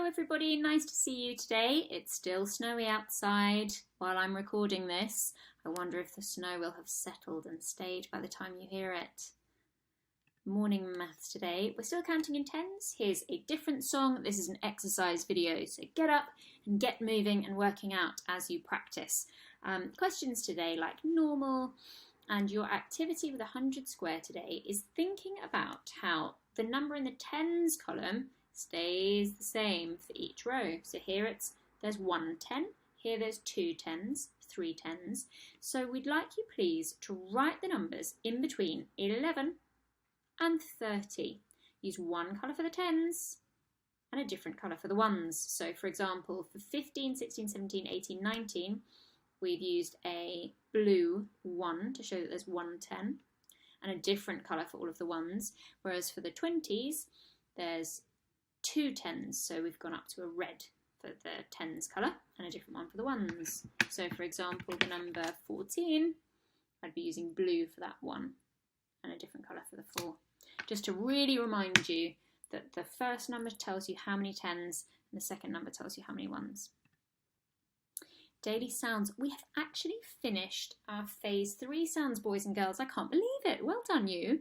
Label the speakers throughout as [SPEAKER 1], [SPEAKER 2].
[SPEAKER 1] everybody, nice to see you today. It's still snowy outside while I'm recording this. I wonder if the snow will have settled and stayed by the time you hear it. Morning maths today. We're still counting in tens. Here's a different song. This is an exercise video, so get up and get moving and working out as you practice. Questions today like normal, and your activity with 100 square today is thinking about how the number in the tens column stays the same for each row. So here there's 1 10, here there's 2 10s, 3 10s. So we'd like you please to write the numbers in between 11 and 30. Use one colour for the 10s and a different colour for the 1s. So for example, for 15, 16, 17, 18, 19, we've used a blue 1 to show that there's 1 10 and a different colour for all of the 1s. Whereas for the 20s, there's 2 10s, so we've gone up to a red for the 10s colour and a different one for the 1s. So for example, the number 14, I'd be using blue for that 1 and a different colour for the 4. Just to really remind you that the first number tells you how many 10s and the second number tells you how many 1s. Daily sounds. We have actually finished our phase 3 sounds, boys and girls. I can't believe it. Well done, you.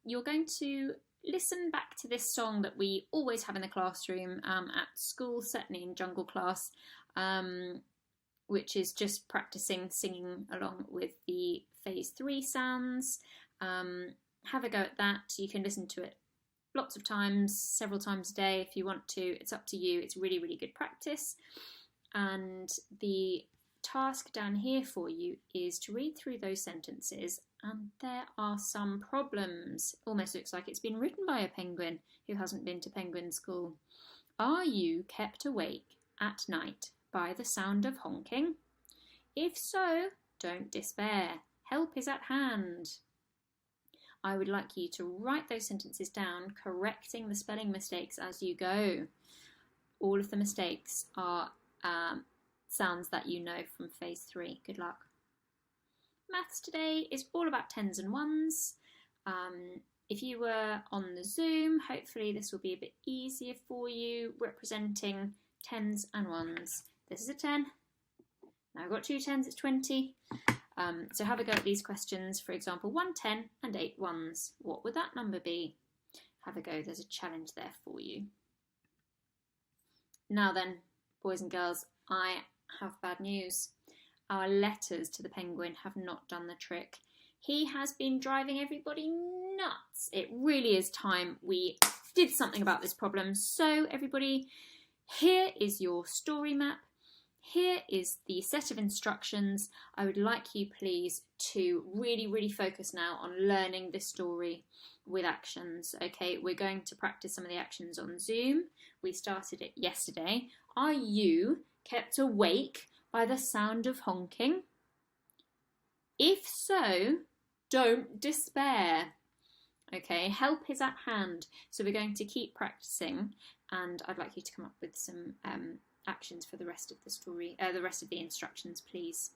[SPEAKER 1] You're going to listen back to this song that we always have in the classroom at school, certainly in jungle class, which is just practicing singing along with the phase 3 sounds. Have a go at that. You can listen to it lots of times, several times a day if you want to. It's up to you. It's really, really good practice. And the task down here for you is to read through those sentences, and there are some problems. Almost looks like it's been written by a penguin who hasn't been to penguin school. Are you kept awake at night by the sound of honking? If so, don't despair. Help is at hand. I would like you to write those sentences down, correcting the spelling mistakes as you go. All of the mistakes are sounds that you know from phase 3. Good luck. Maths today is all about 10s and 1s. If you were on the Zoom, hopefully this will be a bit easier for you, representing 10s and 1s. This is a 10. Now I've got 2 10s, it's 20. So have a go at these questions. For example, 1 10 and 8 1s. What would that number be? Have a go. There's a challenge there for you. Now then, boys and girls, I have bad news. Our letters to the penguin have not done the trick. He has been driving everybody nuts. It really is time we did something about this problem. So everybody, here is your story map. Here is the set of instructions. I would like you please to really, really focus now on learning this story with actions. Okay, we're going to practice some of the actions on Zoom. We started it yesterday. Are you kept awake by the sound of honking? If so, don't despair. Okay, help is at hand. So we're going to keep practicing, and I'd like you to come up with some actions for the rest of the story, the rest of the instructions, please.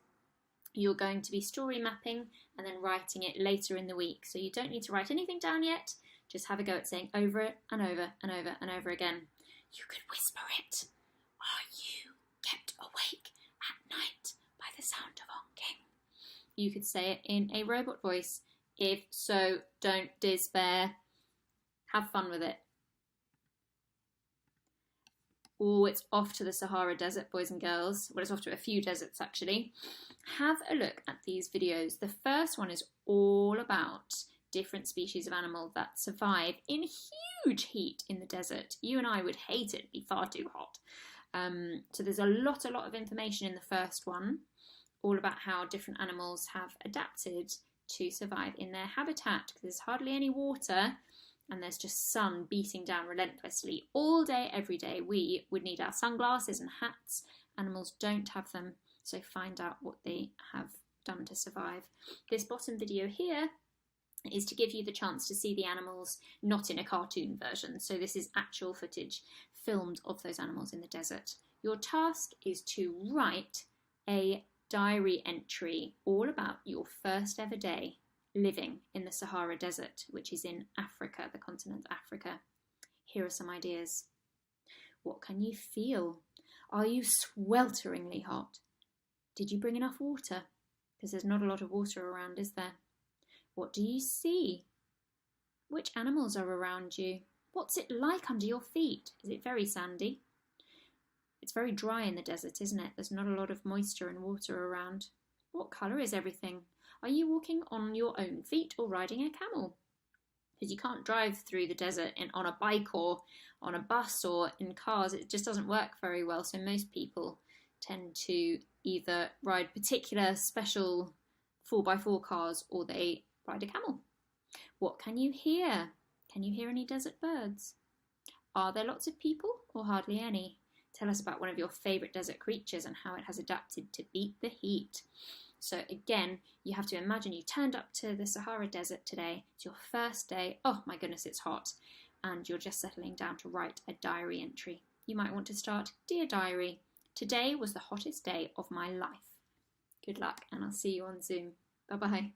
[SPEAKER 1] You're going to be story mapping and then writing it later in the week. So you don't need to write anything down yet. Just have a go at saying over it and over and over and over again. You could whisper it. Are you kept awake at night by the sound of honking? You could say it in a robot voice. If so, don't despair. Have fun with it. Oh, it's off to the Sahara Desert, boys and girls. Well, it's off to a few deserts, actually. Have a look at these videos. The first one is all about different species of animal that survive in huge heat in the desert. You and I would hate it. It'd be far too hot. So there's a lot of information in the first one, all about how different animals have adapted to survive in their habitat, because there's hardly any water and there's just sun beating down relentlessly all day, every day. We would need our sunglasses and hats. Animals don't have them, so find out what they have done to survive. This bottom video here is to give you the chance to see the animals, not in a cartoon version. So this is actual footage filmed of those animals in the desert. Your task is to write a diary entry all about your first ever day living in the Sahara Desert, which is in Africa, the continent Africa. Here are some ideas. What can you feel? Are you swelteringly hot? Did you bring enough water? Because there's not a lot of water around, is there? What do you see? Which animals are around you? What's it like under your feet? Is it very sandy? It's very dry in the desert, isn't it? There's not a lot of moisture and water around. What colour is everything? Are you walking on your own feet or riding a camel? Because you can't drive through the desert on a bike or on a bus or in cars. It just doesn't work very well. So most people tend to either ride particular special 4x4 cars or they ride a camel. What can you hear? Can you hear any desert birds? Are there lots of people or hardly any? Tell us about one of your favourite desert creatures and how it has adapted to beat the heat. So again, you have to imagine you turned up to the Sahara Desert today. It's your first day. Oh my goodness, it's hot. And you're just settling down to write a diary entry. You might want to start, Dear Diary, today was the hottest day of my life. Good luck, and I'll see you on Zoom. Bye-bye.